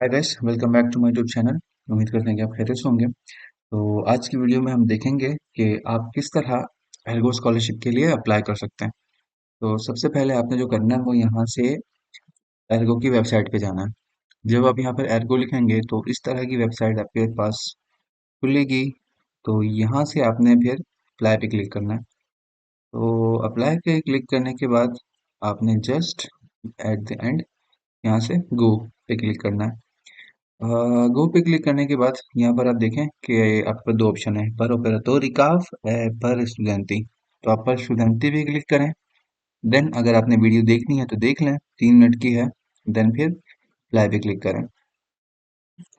Hi guys, welcome back to my YouTube channel. उम्मीद करते हैं कि आप खैरियत से होंगे। तो आज की वीडियो में हम देखेंगे कि आप किस तरह एल्गो स्कॉलरशिप के लिए अप्लाई कर सकते हैं। तो सबसे पहले आपने जो करना है वो यहाँ से एल्गो की वेबसाइट पे जाना है। जब आप यहाँ पर एल्गो लिखेंगे तो इस तरह की वेबसाइट आपके पास खुलेगी। तो यहाँ से आपने फिर अप्लाई पे क्लिक करना है। तो अप्लाई पे क्लिक करने के बाद आपने जस्ट एट द एंड यहाँ से गो पे क्लिक करना है। गो पे क्लिक करने के बाद यहाँ पर आप देखें कि आपके पास दो ऑप्शन है, पर ऑपरेटोरी काफ पर स्टूडेंटी। तो आप पर स्टूडेंटी पे क्लिक करें। देन अगर आपने वीडियो देखनी है तो देख लें, 3 मिनट की है। देन फिर अप्लाई पे क्लिक करें।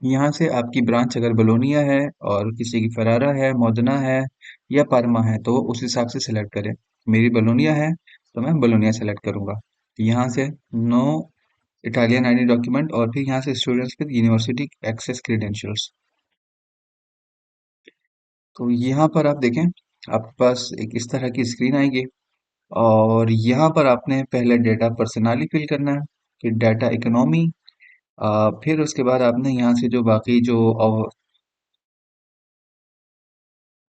यहाँ से आपकी ब्रांच अगर बलोनिया है और किसी की फरारा है, मोदना है या पारमा है तो वो उस हिसाब से सिलेक्ट करें। मेरी बलोनिया है तो मैं बलोनिया सेलेक्ट करूंगा। यहाँ से नो इटालियन आईडी डॉक्यूमेंट और फिर यहाँ से students with university access credentials. तो यहाँ पर आप देखें, आपके पास एक इस तरह की स्क्रीन आएगी और यहाँ पर आपने पहले डेटा पर्सनली फिल करना है, फिर डाटा इकोनॉमी, फिर उसके बाद आपने यहाँ से जो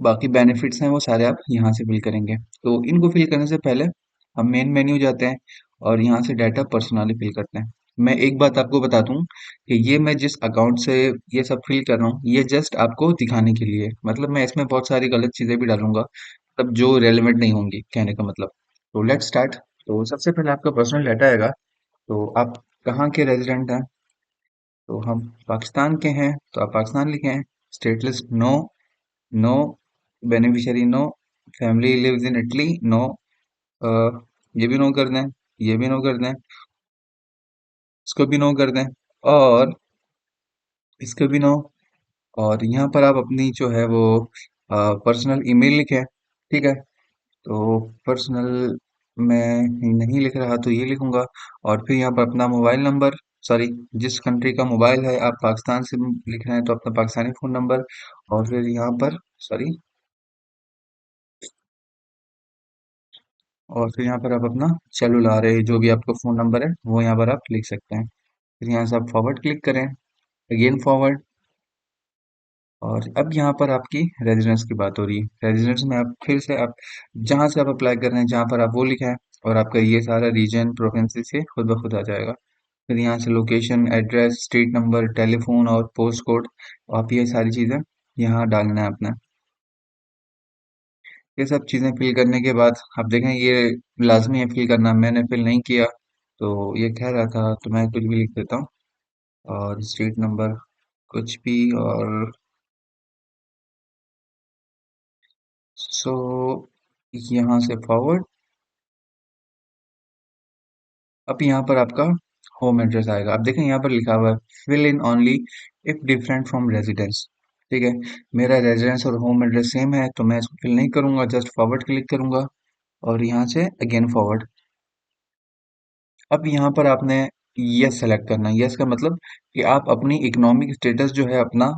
बाकी बेनिफिट्स हैं वो सारे आप यहाँ से फिल करेंगे। तो इनको फिल करने से पहले हम मेन मेन्यू जाते हैं और यहाँ से डाटा पर्सनली फिल करते हैं। मैं एक बात आपको बता दूं कि ये मैं जिस अकाउंट से ये सब फिल कर रहा हूँ ये जस्ट आपको दिखाने के लिए, मतलब मैं इसमें बहुत सारी गलत चीजें भी डालूंगा तब जो रेलेवेंट नहीं होंगी, कहने का मतलब। तो लेट्स स्टार्ट। तो सबसे पहले आपका पर्सनल डाटा आएगा। तो आप कहाँ के रेजिडेंट हैं? तो हम पाकिस्तान के हैं तो आप पाकिस्तान लिखें। State list no, no. Beneficiary no. Family lives in Italy no. ये भी नो कर दें, ये भी नो कर दें, इसको भी नो कर दें और इसको भी नो। और यहाँ पर आप अपनी जो है वो पर्सनल ईमेल लिखें। ठीक है। तो पर्सनल मैं नहीं लिख रहा तो ये लिखूंगा। और फिर यहाँ पर अपना मोबाइल नंबर, सॉरी, जिस कंट्री का मोबाइल है, आप पाकिस्तान से लिख रहे हैं तो अपना पाकिस्तानी फ़ोन नंबर। और फिर यहाँ पर, सॉरी, और फिर यहाँ पर आप अपना सेलुलर है जो भी आपका फ़ोन नंबर है वो यहाँ पर आप लिख सकते हैं। फिर यहाँ से आप फॉरवर्ड क्लिक करें, अगेन फॉरवर्ड। और अब यहाँ पर आपकी रेजिडेंस की बात हो रही है। रेजिडेंस में आप फिर से आप जहाँ से आप अप्लाई कर रहे हैं जहाँ पर आप वो लिखा है और आपका ये सारा रीजन प्रोविंस से खुद ब खुद आ जाएगा। फिर यहाँ से location, address, street number, telephone और पोस्ट कोड, आप ये सारी चीज़ें यहाँ डालना है अपना। ये सब चीज़ें फिल करने के बाद आप देखें ये लाजमी है फिल करना, मैंने फिल नहीं किया तो ये कह रहा था तो मैं कुछ भी लिख देता हूँ। और स्ट्रीट नंबर कुछ भी, और सो यहाँ से फॉरवर्ड। अब यहाँ पर आपका होम एड्रेस आएगा। आप देखें यहाँ पर लिखा हुआ है fill in only if different from residence. ठीक है। मेरा रेजिडेंस और होम एड्रेस सेम है तो मैं इसको फिल नहीं करूंगा, जस्ट फॉरवर्ड क्लिक करूंगा और यहाँ से अगेन फॉरवर्ड। अब यहाँ पर आपने यस सेलेक्ट करना है। यस का मतलब कि आप अपनी इकोनॉमिक स्टेटस जो है अपना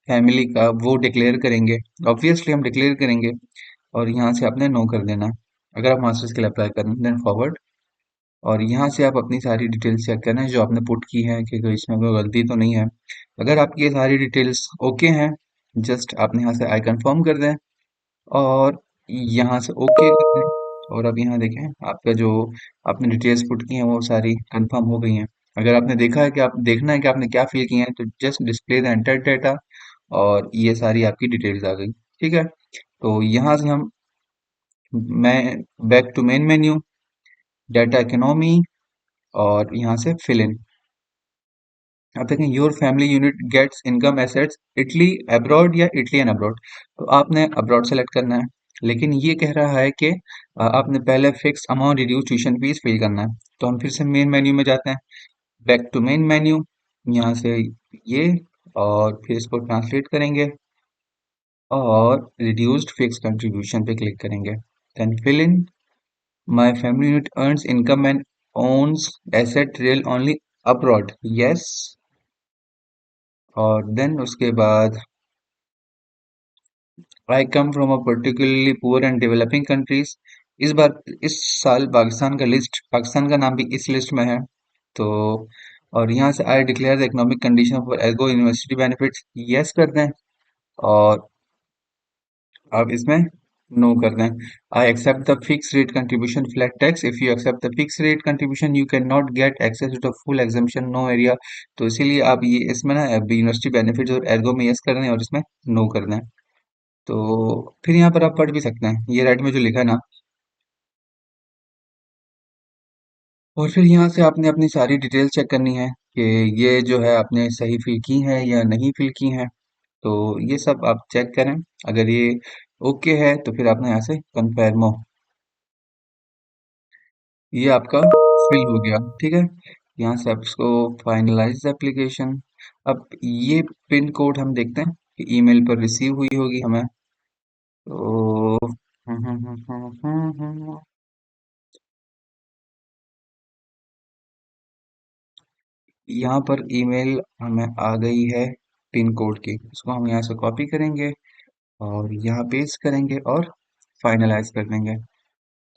फैमिली का वो डिक्लेयर करेंगे। ऑब्वियसली हम डिक्लेयर करेंगे और यहाँ से आपने नो कर देना है अगर आप मास्टर्स के लिए अप्लाई कर रहे हैं। Then forward. और यहाँ से आप अपनी सारी डिटेल्स चेक करना है जो आपने पुट की है कि कोई इसमें कोई गलती तो नहीं है। अगर आपकी ये सारी डिटेल्स ओके हैं, जस्ट आपने यहाँ से आई कंफर्म कर दें और यहाँ से ओके कर दें। और अब यहाँ देखें आपका जो आपने डिटेल्स पुट की हैं वो सारी कंफर्म हो गई हैं। अगर आपने देखा है कि आप देखना है कि आपने क्या फिल किया है तो just display the enter data और ये सारी आपकी डिटेल्स आ गई। ठीक है। तो यहाँ से हम मैं back to main menu, data economy और यहाँ से फिल इन। आप देखें your family unit gets income assets Italy abroad या इटली एंड अब्रॉड। तो आपने अब्रॉड सेलेक्ट करना है, लेकिन ये कह रहा है कि आपने पहले fix amount reduce tuition fees fill करना है। तो हम फिर से मेन मेन्यू में जाते हैं, बैक टू मेन मेन्यू, यहाँ से ये, और फिर इसको ट्रांसलेट करेंगे और रिड्यूस्ड फिक्स कंट्रीब्यूशन पे क्लिक करेंगे। Then fill in my family unit earns income and owns asset real only abroad, yes. और देन उसके बाद I come from a particularly poor and developing countries. इस बार इस साल पाकिस्तान का नाम भी इस लिस्ट में है। तो और यहाँ से I declare the economic condition for Ergo university benefits, yes कर दें। और अब इसमें नो कर दें। I accept the fix rate contribution flat tax, if you accept the fix rate contribution you can not get access to the full exemption no area. तो इसीलिए आप ये इसमें ना यूनिवर्सिटी बेनिफिट्स और एर्गो में यस कर दें और इसमें नो कर दें। तो फिर यहाँ पर आप पढ़ भी सकते हैं ये राइट में जो लिखा है ना। और फिर यहाँ से आपने अपनी सारी डिटेल चेक करनी है कि ये जो है आपने सही फिल की है या नहीं फिल की है। तो ये सब आप चेक करें। अगर ये ओके है तो फिर आपने यहाँ से कन्फर्मो, ये आपका फिल हो गया। ठीक है, यहाँ से आप इसको फाइनलाइज एप्लीकेशन। अब ये पिन कोड हम देखते हैं कि ईमेल पर रिसीव हुई होगी हमें। तो यहाँ पर ईमेल हमें आ गई है पिन कोड की, इसको हम यहाँ से कॉपी करेंगे और यहाँ पेस्ट करेंगे और फाइनलाइज कर देंगे।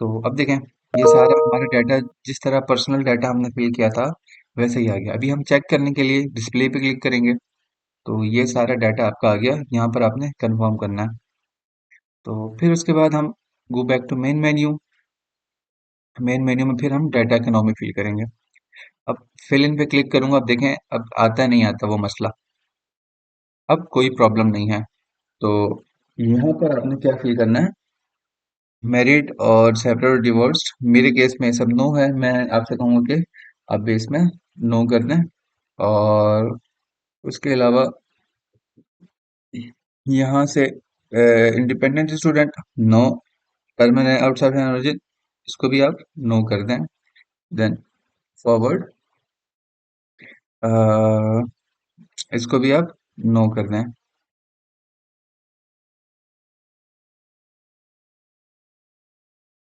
तो अब देखें ये सारा हमारा डाटा, जिस तरह पर्सनल डाटा हमने फिल किया था वैसे ही आ गया। अभी हम चेक करने के लिए डिस्प्ले पे क्लिक करेंगे तो ये सारा डाटा आपका आ गया। यहाँ पर आपने कंफर्म करना है। तो फिर उसके बाद हम go back to main menu. Main menu में फिर हम डाटा इकोनॉमी फिल करेंगे। अब फिल इन पे क्लिक करूंगा, अब देखें अब आता नहीं आता वो मसला। अब कोई प्रॉब्लम नहीं है। तो यहाँ पर आपने क्या फिल करना है, मैरिड और सेपरेट और डिवोर्स्ड। मेरे केस में सब नो है, मैं आपसे कहूँगा कि आप इसमें नो कर दें। और उसके अलावा यहाँ से independent student no, permanent outside origin इसको भी आप नो कर दें। देन फॉरवर्ड, इसको भी आप नो कर दें।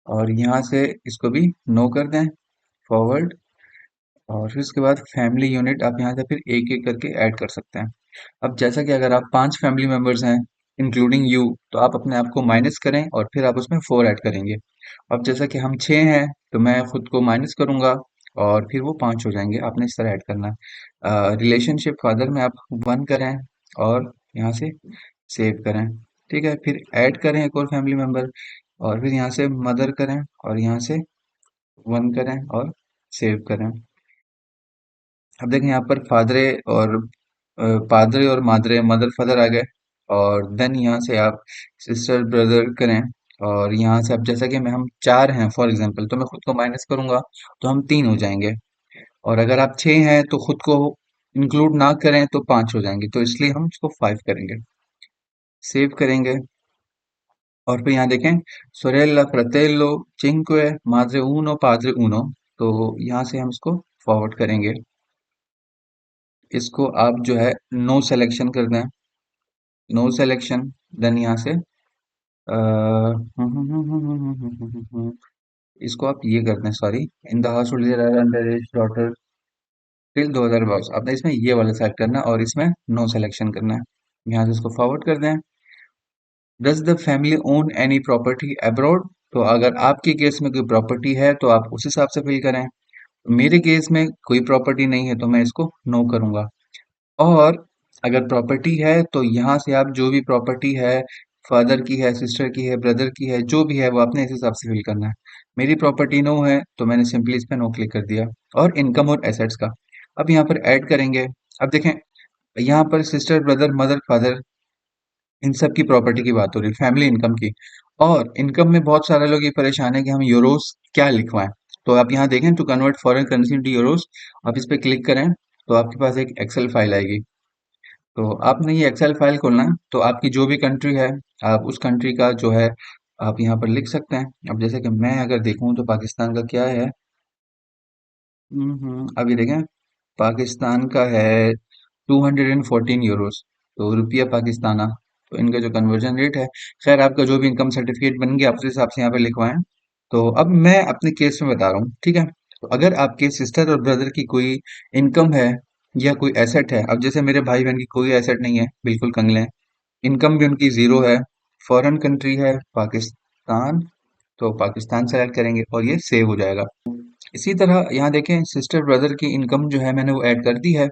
और यहाँ से इसको भी नो कर दें, फॉरवर्ड। और फिर उसके बाद फैमिली यूनिट आप यहाँ से फिर एक एक करके ऐड कर सकते हैं। अब जैसा कि अगर आप 5 फैमिली मेंबर्स हैं इंक्लूडिंग यू, तो आप अपने आप को माइनस करें और फिर आप उसमें 4 ऐड करेंगे। अब जैसा कि हम 6 हैं तो मैं खुद को माइनस करूंगा और फिर वो 5 हो जाएंगे। आपने इस तरह ऐड करना है। रिलेशनशिप फादर में आप 1 करें और यहाँ से सेव करें। ठीक है, फिर ऐड करें एक और फैमिली मेंबर और फिर यहाँ से मदर करें और यहाँ से 1 करें और सेव करें। अब देखें यहाँ पर फादरे और पादरे और मादरे, मदर फादर आ गए। और देन यहाँ से आप सिस्टर ब्रदर करें। और यहाँ से अब जैसा कि मैं हम 4 हैं फॉर एग्जांपल, तो मैं खुद को माइनस करूंगा तो हम 3 हो जाएंगे। और अगर आप 6 हैं तो खुद को इंक्लूड ना करें तो 5 हो जाएंगे, तो इसलिए हम इसको 5 करेंगे। सेव करेंगे और फिर यहाँ देखें सोरेला फ्रतेलो चिंक्वे माद्रे ऊनो पाद्रे ऊनो। तो यहाँ से हम इसको फॉरवर्ड करेंगे। इसको आप जो है नो सिलेक्शन कर दें, नो सिलेक्शन। देन यहाँ से इसको आप ये कर दें, sorry, in the house hold under as daughter till 2022। आपने इसमें ये वाला सेलेक्ट करना है और इसमें नो सिलेक्शन करना है। यहाँ से इसको फॉरवर्ड कर दें। Does the family own any property abroad. तो अगर आपके केस में कोई प्रॉपर्टी है तो आप उस हिसाब से फिल करें। मेरे केस में कोई प्रॉपर्टी नहीं है तो मैं इसको नो करूंगा। और अगर प्रॉपर्टी है तो यहाँ से आप जो भी प्रॉपर्टी है, फादर की है, सिस्टर की है, ब्रदर की है, जो भी है वो आपने इस हिसाब से फिल करना है। मेरी प्रॉपर्टी नो है तो मैंने सिंपली इस पे नो क्लिक कर दिया। और इनकम और एसेट्स का अब यहाँ पर ऐड करेंगे। अब देखें यहाँ पर sister brother mother father in सब की प्रॉपर्टी की बात हो रही है, फैमिली इनकम की। और इनकम में बहुत सारे लोग ये परेशान है कि हम यूरोस क्या लिखवाएं। तो आप यहाँ देखें to convert foreign currency into euros, आप इस पे क्लिक करें तो आपके पास एक एक्सेल फाइल आएगी। तो आपने ये एक्सेल फाइल खोलना है, तो आपकी जो भी कंट्री है आप उस कंट्री का जो है आप यहाँ पर लिख सकते हैं। अब जैसे कि मैं अगर देखूं तो पाकिस्तान का क्या है, अभी देखें पाकिस्तान का है 214 यूरोस, तो रुपया पाकिस्ताना। तो इनका जो कन्वर्जन रेट है, खैर आपका जो भी इनकम सर्टिफिकेट बन गया आप उस हिसाब से यहाँ पे लिखवाएं। तो अब मैं अपने केस में बता रहा हूँ, ठीक है। तो अगर आपके सिस्टर और ब्रदर की कोई इनकम है या कोई एसेट है, अब जैसे मेरे भाई बहन की कोई एसेट नहीं है, बिल्कुल कंगले हैं, इनकम भी उनकी जीरो है, फॉरेन कंट्री है पाकिस्तान, तो पाकिस्तान सेलेक्ट करेंगे और ये सेव हो जाएगा। इसी तरह यहाँ देखें सिस्टर ब्रदर की इनकम जो है मैंने वो ऐड कर दी है।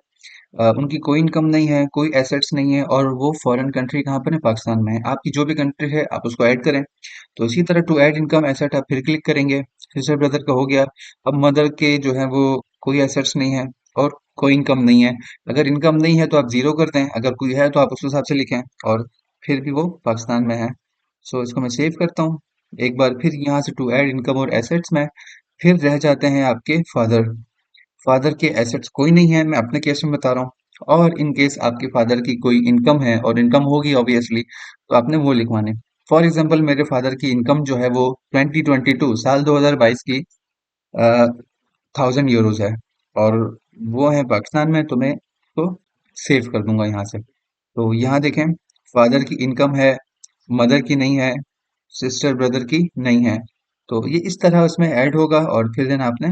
उनकी कोई इनकम नहीं है, कोई एसेट्स नहीं है और वो फॉरेन कंट्री कहाँ पर है? पाकिस्तान में है। आपकी जो भी कंट्री है आप उसको ऐड करें। तो इसी तरह टू ऐड इनकम एसेट आप फिर क्लिक करेंगे। सिस्टर ब्रदर का हो गया। अब मदर के जो है वो कोई एसेट्स नहीं है और कोई इनकम नहीं है। अगर इनकम नहीं है तो आप जीरो कर दें, अगर कोई है तो आप उस हिसाब से लिखें और फिर भी वो पाकिस्तान में है। सो इसको मैं सेव करता हूँ। एक बार फिर यहाँ से टू ऐड इनकम और एसेट्स में फिर रह जाते हैं आपके फादर। फादर के एसेट्स कोई नहीं है, मैं अपने केस में बता रहा हूँ। और इन केस आपके फादर की कोई इनकम है और इनकम होगी ऑब्वियसली, तो आपने वो लिखवाने। फॉर एग्जाम्पल मेरे फादर की इनकम जो है वो 2022 साल 2022 की 1000 यूरोज है और वो है पाकिस्तान में, तो मैं तो सेव कर दूंगा यहाँ से। तो यहाँ देखें फादर की इनकम है, मदर की नहीं है, सिस्टर ब्रदर की नहीं है। तो ये इस तरह उसमें ऐड होगा और फिर देन आपने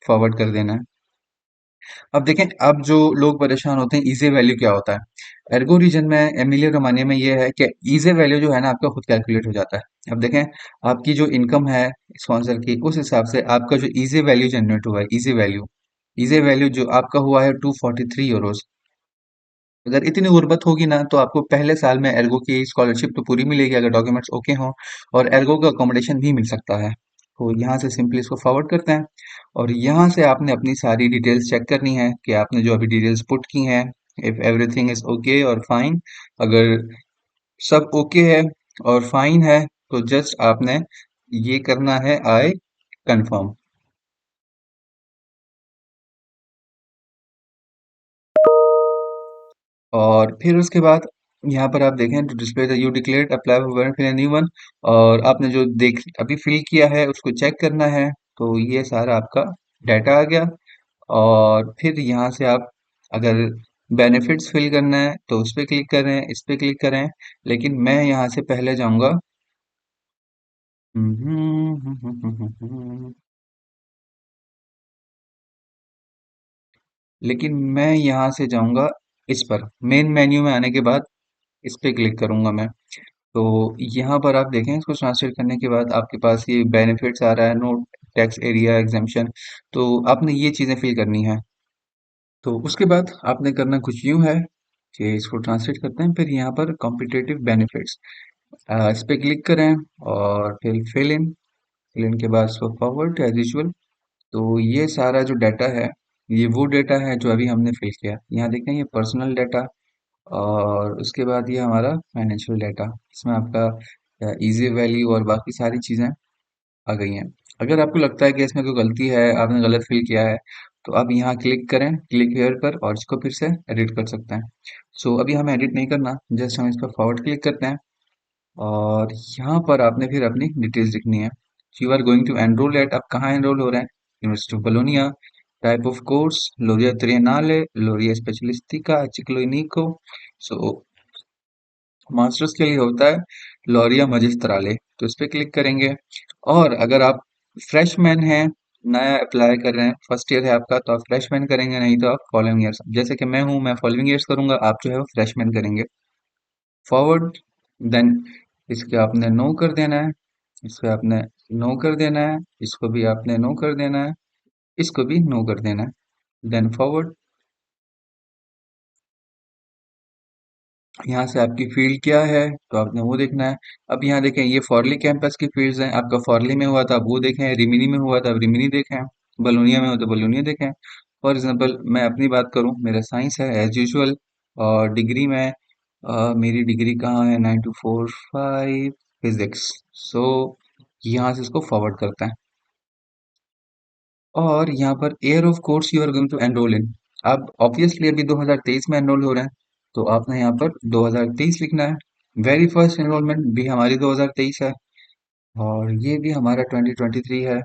फॉरवर्ड कर देना है। अब देखें, अब जो लोग परेशान होते हैं इजी वैल्यू क्या होता है, एर्गो रीजन में एमिलिया रोमानिया में ये है कि इजी वैल्यू जो है ना आपका खुद कैलकुलेट हो जाता है। अब देखें आपकी जो इनकम है स्पॉन्सर की, उस हिसाब से आपका जो इजी वैल्यू जनरेट हुआ है, इजी वैल्यू जो आपका हुआ है 243 यूरोज। अगर इतनी गुर्बत होगी ना तो आपको पहले साल में एर्गो की स्कॉलरशिप तो पूरी मिलेगी अगर डॉक्यूमेंट्स ओके हों, और एर्गो का अकोमोडेशन भी मिल सकता है। तो यहाँ से सिंपली इसको फॉरवर्ड करते हैं और यहाँ से आपने अपनी सारी डिटेल्स चेक करनी है कि आपने जो अभी डिटेल्स पुट की हैं, इफ एवरीथिंग इज ओके और फाइन। अगर सब ओके है और फाइन है तो जस्ट आपने ये करना है, आई कंफर्म। और फिर उसके बाद यहाँ पर आप देखें तो display the you declared apply for fill new one, और आपने जो देख अभी फिल किया है उसको चेक करना है। तो ये सारा आपका डाटा आ गया। और फिर यहाँ से आप अगर बेनिफिट्स फिल करना है तो उस पर क्लिक करें, इस पे क्लिक करें। लेकिन मैं यहाँ से पहले जाऊँगा, लेकिन मैं यहाँ से जाऊँगा इस पर, मेन मेन्यू में आने के बाद इस पे क्लिक करूँगा मैं। तो यहाँ पर आप देखें इसको ट्रांसलेट करने के बाद आपके पास ये बेनिफिट्स आ रहा है, नो टैक्स एरिया एग्जाम्पशन। तो आपने ये चीज़ें फिल करनी है। तो उसके बाद आपने करना कुछ यूँ है कि इसको ट्रांसलेट करते हैं, फिर यहाँ पर कॉम्पिटेटिव बेनिफिट्स इस पे क्लिक करें और फिर फिल इन के बाद इसको फॉरवर्ड एज यूजुअल। तो ये सारा जो डाटा है ये वो डाटा है जो अभी हमने फिल किया। यहाँ देखें ये पर्सनल डाटा और उसके बाद ये हमारा फाइनेंशियल डाटा, इसमें आपका इजी वैल्यू और बाकी सारी चीज़ें आ गई हैं। अगर आपको लगता है कि इसमें कोई गलती है, आपने गलत फिल किया है, तो आप यहाँ क्लिक करें, क्लिक हेयर पर, और इसको फिर से एडिट कर सकते हैं। सो अभी हमें एडिट नहीं करना, जस्ट हम इस पर फॉरवर्ड क्लिक करते हैं और यहाँ पर आपने फिर अपनी डिटेल्स लिखनी है। You are going to enroll at, आप कहाँ एनरोल हो रहे हैं? University of Bologna. Type of course Laurea Triennale, Laurea Specialistica, चिक्लोनिको। सो मास्टर्स के लिए होता है लोरिया मजिस्ट्राले, तो इस पे क्लिक करेंगे। और अगर आप फ्रेशमैन हैं, नया अप्लाई कर रहे हैं, फर्स्ट ईयर है आपका, तो आप फ्रेशमैन करेंगे, नहीं तो आप फॉलोइंग ईयर्स, जैसे कि मैं हूँ, मैं फॉलोइंग ईयर्स करूंगा, आप जो है वो फ्रेशमैन करेंगे। फॉरवर्ड, देन इसके आपने नो कर देना है, इसको आपने नो कर देना है, इसको भी आपने नो कर देना है, इसको भी नो कर देना है, देन फॉरवर्ड। यहाँ से आपकी फील्ड क्या है तो आपने वो देखना है। अब यहाँ देखें ये फॉरली कैंपस की फील्ड्स हैं, आपका फॉरली में हुआ था आप वो देखें, रिमिनी में हुआ था आप रिमिनी देखें, बलोनिया में हुआ तो बलोनिया देखें। फॉर एग्जांपल मैं अपनी बात करूँ, मेरा साइंस है एज यूजुअल, और डिग्री में मेरी डिग्री कहाँ है, 9245 फिजिक्स। सो यहाँ से इसको फॉरवर्ड करते हैं और यहाँ पर year of course you are going to enroll in. अब ऑब्वियसली अभी 2023 में एनरोल हो रहे हैं, तो आपने यहाँ पर 2023 लिखना है। वेरी फर्स्ट एनरोलमेंट भी हमारी 2023 है और ये भी हमारा 2023 है।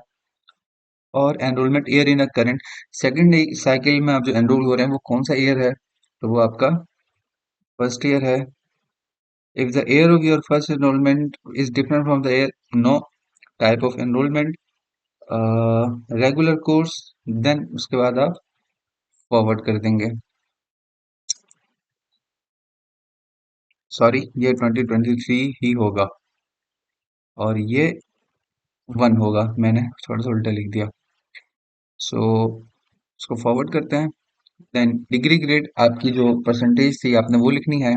और enrolment year in a current second cycle में आप जो एनरोल हो रहे हैं वो कौन सा ईयर है, तो वो आपका फर्स्ट ईयर है। If the year of your first enrolment is different from the year, no type of enrolment, regular course, then उसके बाद आप फॉरवर्ड कर देंगे। सॉरी, ये 2023 ही होगा और ये 1 होगा, मैंने थोड़ा सा उल्टा लिख दिया। सो उसको फॉरवर्ड करते हैं। देन डिग्री ग्रेड आपकी जो परसेंटेज थी आपने वो लिखनी है।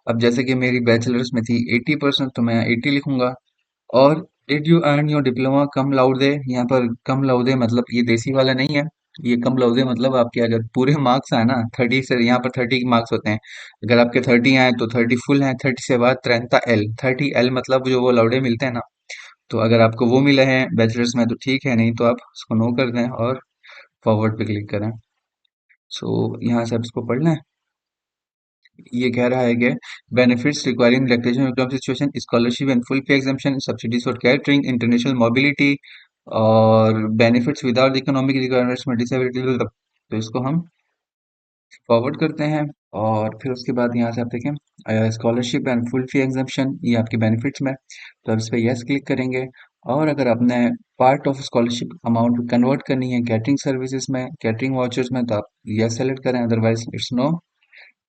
अब जैसे कि मेरी बैचलर्स में थी 80%, तो मैं 80 लिखूंगा। और did you earn your diploma cum laude, यहाँ पर कम लाउडे मतलब ये देसी वाला नहीं है। ये कम लाउडे मतलब आपके अगर पूरे मार्क्स आए ना 30 से, यहाँ पर 30 मार्क्स होते हैं। अगर आपके 30 आए तो 30 फुल हैं, 30 से बाद 30 एल मतलब जो वो लाउडे मिलते हैं ना। तो अगर आपको वो मिले हैं बैचलर्स में तो ठीक है, नहीं तो आप उसको नो कर दें और फॉरवर्ड पे क्लिक करें। सो यहाँ से आप इसको पढ़ लें। ये कह रहा है कि benefits requiring relaxation of situation, scholarship and full pay exemption, subsidies for catering, international mobility, और बेनिफिट्स विदाउट इकोनॉमिक रिक्वायरमेंट्स में डिसेबिलिटी। तो इसको हम फॉरवर्ड करते हैं। और फिर उसके बाद यहाँ से आप देखें scholarship and full fee exemption, ये आपके बेनिफिट्स में। तो आप इस पर यस क्लिक करेंगे। और अगर आपने part of scholarship amount convert करनी है कैटरिंग सर्विसेज में, कैटरिंग वाउचर्स में, तो आप यस सेलेक्ट करें, otherwise it's no.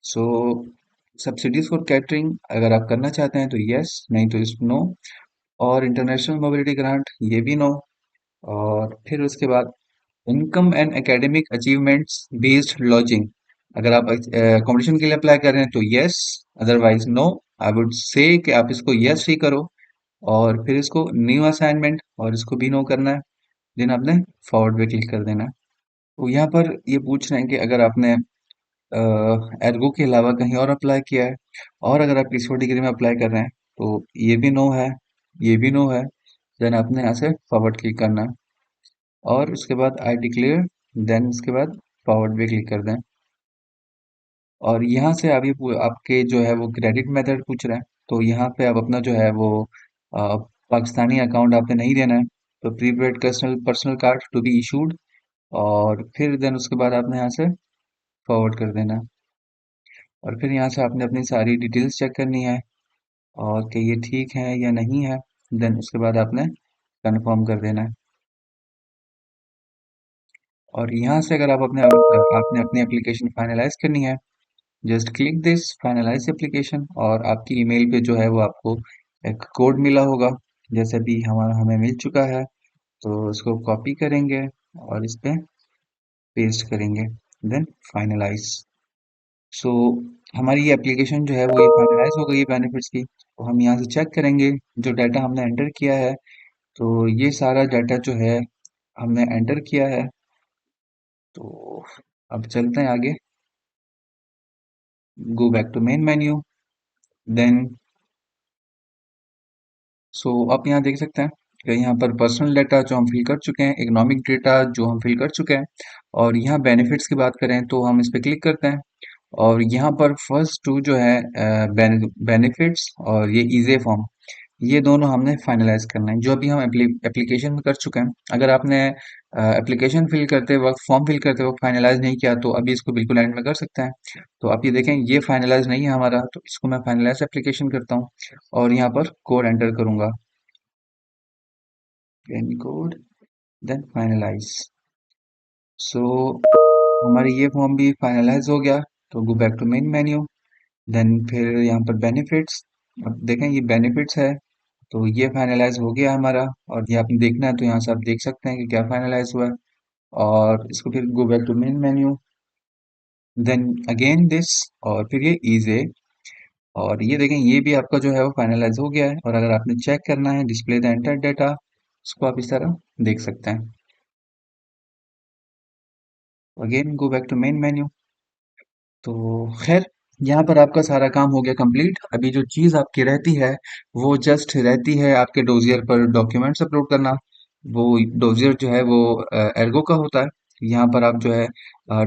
So subsidies for catering अगर आप करना चाहते हैं तो यस, नहीं तो इस नो। और इंटरनेशनल मोबिलिटी ग्रांट ये भी नो। और फिर उसके बाद income and academic achievements based lodging, अगर आप कंपटीशन के लिए अप्लाई कर रहे हैं तो yes, otherwise no. I would say कि आप इसको यस ही करो। और फिर इसको न्यू असाइनमेंट और इसको भी नो करना है। देन आपने फॉरवर्ड पे क्लिक कर देना है। तो यहाँ पर ये पूछ रहे हैं कि अगर आपने एर्गो के अलावा कहीं और अप्लाई किया है, और अगर आप किसी और डिग्री में अप्लाई कर रहे हैं तो ये भी नो है, ये भी नो है। देन आपने यहाँ से फॉरवर्ड क्लिक करना है। और उसके बाद आई डिक्लेयर, देन उसके बाद फॉरवर्ड पे क्लिक कर दें। और यहाँ से अभी आपके जो है वो क्रेडिट मेथड पूछ रहे हैं। तो यहाँ पे आप अपना जो है वो पाकिस्तानी अकाउंट आपने नहीं देना है। तो prepaid personal personal card to be issued. और फिर देन उसके बाद आपने यहाँ से फॉरवर्ड कर देना है। और फिर यहाँ से आपने अपनी सारी डिटेल्स चेक करनी है और कि ये ठीक है या नहीं है। देन उसके बाद आपने कंफर्म कर देना है। और यहाँ से अगर आप आपने अपनी एप्लीकेशन फाइनलाइज करनी है, just click this finalise application. और आपकी ईमेल पे जो है वो आपको एक कोड मिला होगा, जैसे भी हमारा हमें मिल चुका है। तो इसको कॉपी करेंगे और इस पे पेस्ट करेंगे। Then finalise. सो हमारी ये एप्लीकेशन जो है वो ये फाइनलाइज हो गई है बेनिफिट्स की। तो हम यहाँ से चेक करेंगे जो डाटा हमने एंटर किया है। तो ये सारा डाटा जो है हमने एंटर किया है। तो अब चलते हैं आगे। Go back to main menu. Then so आप यहाँ देख सकते हैं कि यहाँ पर पर्सनल डाटा जो हम फिल कर चुके हैं, इकोनॉमिक डेटा जो हम फिल कर चुके हैं। और यहाँ बेनिफिट्स की बात करें तो हम इस पर क्लिक करते हैं। और यहाँ पर फर्स्ट टू जो है बेनिफिट्स और ये इजे फॉर्म, ये दोनों हमने फाइनलाइज करना है जो अभी हम एप्लीकेशन में कर चुके हैं। अगर आपने एप्लीकेशन फिल करते वक्त, फॉर्म फिल करते वक्त फाइनलाइज नहीं किया तो अभी इसको बिल्कुल एंड में कर सकते हैं। तो आप ये देखें ये फाइनलाइज नहीं है हमारा, तो इसको मैं फाइनलाइज एप्लीकेशन करता हूँ। और यहाँ पर कोड एंटर करूंगा, कोड, देन फाइनलाइज। सो हमारी ये फॉर्म भी फाइनलाइज हो गया। तो go back to main menu. Then फिर यहाँ पर बेनिफिट्स, अब देखें ये बेनिफिट्स है। तो ये फाइनलाइज हो गया हमारा। और ये आपने देखना है तो यहाँ से आप देख सकते हैं कि क्या फाइनलाइज हुआ है। और इसको फिर go back to main menu, then again this, और फिर ये इजे। और ये देखें ये भी आपका जो है वो फाइनलाइज हो गया है। और अगर आपने चेक करना है डिस्प्ले द एंटर डेटा, उसको आप इस तरह देख सकते हैं। Again go back to main menu. तो खैर यहाँ पर आपका सारा काम हो गया कंप्लीट। अभी जो चीज़ आपकी रहती है वो जस्ट रहती है आपके डोजियर पर डॉक्यूमेंट्स अपलोड करना। वो डोजियर जो है वो एर्गो का होता है। यहाँ पर आप जो है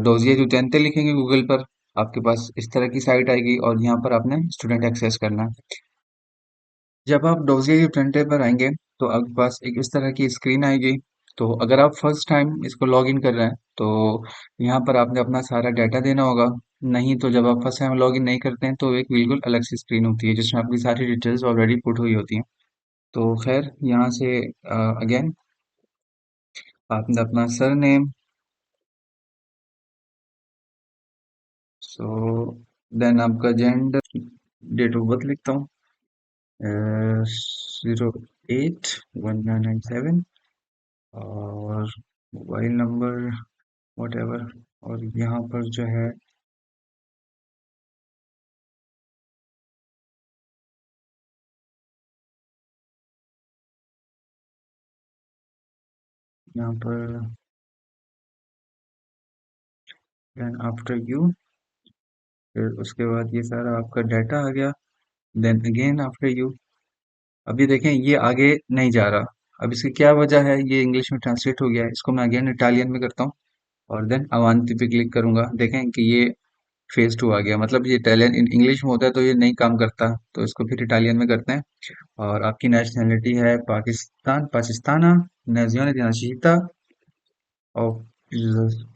डोजियर यूटेंटे लिखेंगे गूगल पर, आपके पास इस तरह की साइट आएगी और यहाँ पर आपने स्टूडेंट एक्सेस करना है। जब आप डोजियर यूटेंटे पर आएंगे तो आपके पास एक इस तरह की स्क्रीन आएगी। तो अगर आप फर्स्ट टाइम इसको लॉग इन कर रहे हैं तो यहाँ पर आपने अपना सारा डाटा देना होगा। नहीं तो जब आप फर्स्ट टाइम लॉग इन नहीं करते हैं तो एक बिल्कुल अलग सी स्क्रीन होती है जिसमें आपकी सारी डिटेल्स ऑलरेडी पुट हुई होती हैं। तो खैर यहाँ से अगेन आपने अपना सर नेम, सो देन आपका जेंडर, डेट ऑफ बर्थ लिखता हूँ 08/1997। और मोबाइल नंबर वॉटेवर। और यहाँ पर जो है, यहाँ पर देन आफ्टर यू, फिर उसके बाद ये सारा आपका डाटा आ गया। Then again after you. अभी देखें ये आगे नहीं जा रहा। अब इसकी क्या वजह है, ये इंग्लिश में ट्रांसलेट हो गया है। इसको मैं अगेन इटालियन में करता हूँ और देन अवांति पे क्लिक करूंगा। देखें कि ये फेज टू आ गया, मतलब ये इटालियन इंग्लिश में होता है तो ये नहीं काम करता, तो इसको फिर इटालियन में करते हैं। और आपकी नेशनैलिटी है पाकिस्तान, पाकिस्ताना, nazione di nascita of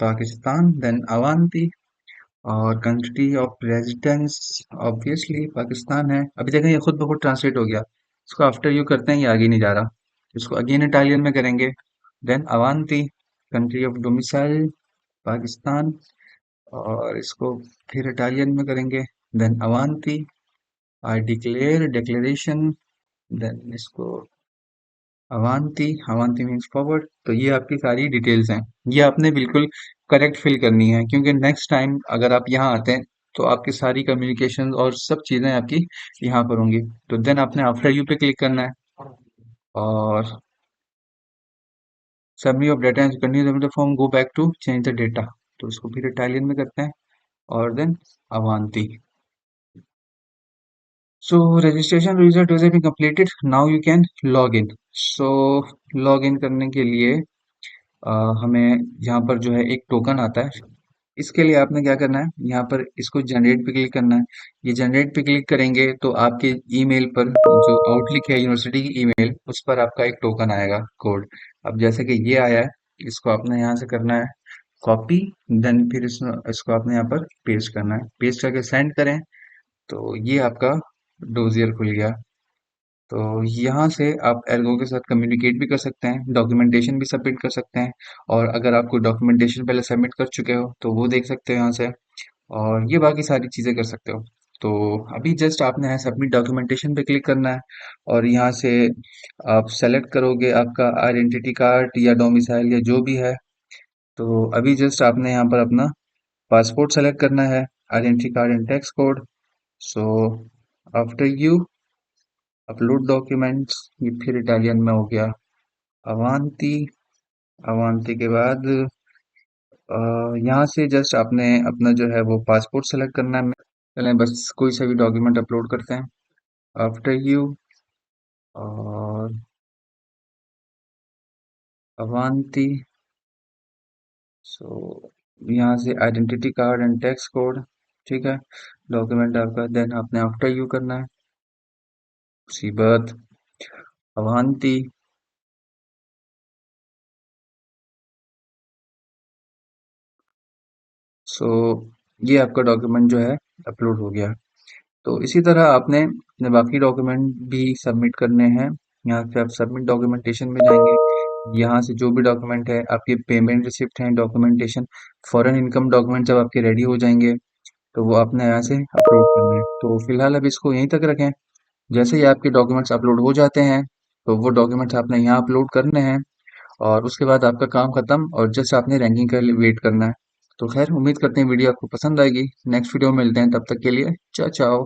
Pakistan, then अवांति। और country of residence obviously Pakistan है। अभी देखें ये खुद ब खुद ट्रांसलेट हो गया। इसको आफ्टर यू करते हैं, ये आगे नहीं जा रहा। इसको अगेन इटालियन में करेंगे। देन अवांति, कंट्री ऑफ डोमिसाइल पाकिस्तान। और इसको फिर इटालियन में करेंगे। देन अवांति, आई डिक्लेयर, डिक्लेरेशन। देन इसको अवांति, अवांति मीन्स फॉरवर्ड। तो ये आपकी सारी डिटेल्स हैं। ये आपने बिल्कुल करेक्ट फिल करनी है, क्योंकि नेक्स्ट टाइम अगर आप यहाँ आते हैं तो आपकी सारी कम्युनिकेशन और सब चीज़ें आपकी यहाँ पर होंगी। तो देन आपने आफ्टर यू पे क्लिक करना है और submit of data and continue the form, go back to change the data. तो इसको फिर इटालियन में करते हैं और देन अवांति। So registration result has been completed. Now you can log in. So log in करने के लिए हमें यहाँ पर जो है एक टोकन आता है। इसके लिए आपने क्या करना है, यहाँ पर इसको जनरेट पे क्लिक करना है। ये जनरेट पे क्लिक करेंगे तो आपके ईमेल पर, जो आउटलुक है यूनिवर्सिटी की ईमेल, उस पर आपका एक टोकन आएगा, कोड। अब जैसे कि ये आया है, इसको आपने यहाँ से करना है कॉपी। देन फिर इसको आपने यहाँ पर पेस्ट करना है। पेस्ट करके सेंड करें तो ये आपका डोजियर खुल गया। तो यहाँ से आप एर्गो के साथ कम्युनिकेट भी कर सकते हैं, डॉक्यूमेंटेशन भी सबमिट कर सकते हैं। और अगर आप कोई डॉक्यूमेंटेशन पहले सबमिट कर चुके हो तो वो देख सकते हो यहाँ से। और ये बाकी सारी चीज़ें कर सकते हो। तो अभी जस्ट आपने है सबमिट डॉक्यूमेंटेशन पे क्लिक करना है और यहाँ से आप सेलेक्ट करोगे आपका आइडेंटिटी कार्ड या डोमिसाइल या जो भी है। तो अभी जस्ट आपने यहाँ पर अपना पासपोर्ट सेलेक्ट करना है, identity card and tax code. So after you upload documents, ये फिर इटालियन में हो गया अवांति। अवांति के बाद यहाँ से जस्ट आपने अपना जो है वो पासपोर्ट सेलेक्ट करना है। चलें बस कोई सा भी डॉक्यूमेंट अपलोड करते हैं आफ्टर यू। और अवांति, सो यहाँ से identity card and tax code, ठीक है, डॉक्यूमेंट आपका। देन आपने आफ्टर यू करना है, उसी बात अवांति। सो ये आपका डॉक्यूमेंट जो है अपलोड हो गया। तो इसी तरह आपने अपने बाकी डॉक्यूमेंट भी सबमिट करने हैं। यहाँ से आप सबमिट डॉक्यूमेंटेशन में जाएंगे। यहाँ से जो भी डॉक्यूमेंट है, आपके पेमेंट रिसिप्ट हैं, डॉक्यूमेंटेशन, फॉरेन इनकम डॉक्यूमेंट जब आपके रेडी हो जाएंगे तो वो आपने यहाँ से अपलोड करना है। तो फिलहाल अब इसको यहीं तक रखें। जैसे ही आपके डॉक्यूमेंट्स अपलोड हो जाते हैं तो वो डॉक्यूमेंट्स आपने यहाँ अपलोड करने हैं और उसके बाद आपका काम खत्म और जस्ट आपने रैंकिंग का वेट करना है। तो खैर उम्मीद करते हैं वीडियो आपको पसंद आएगी। नेक्स्ट वीडियो में मिलते हैं, तब तक के लिए चाओ चाओ।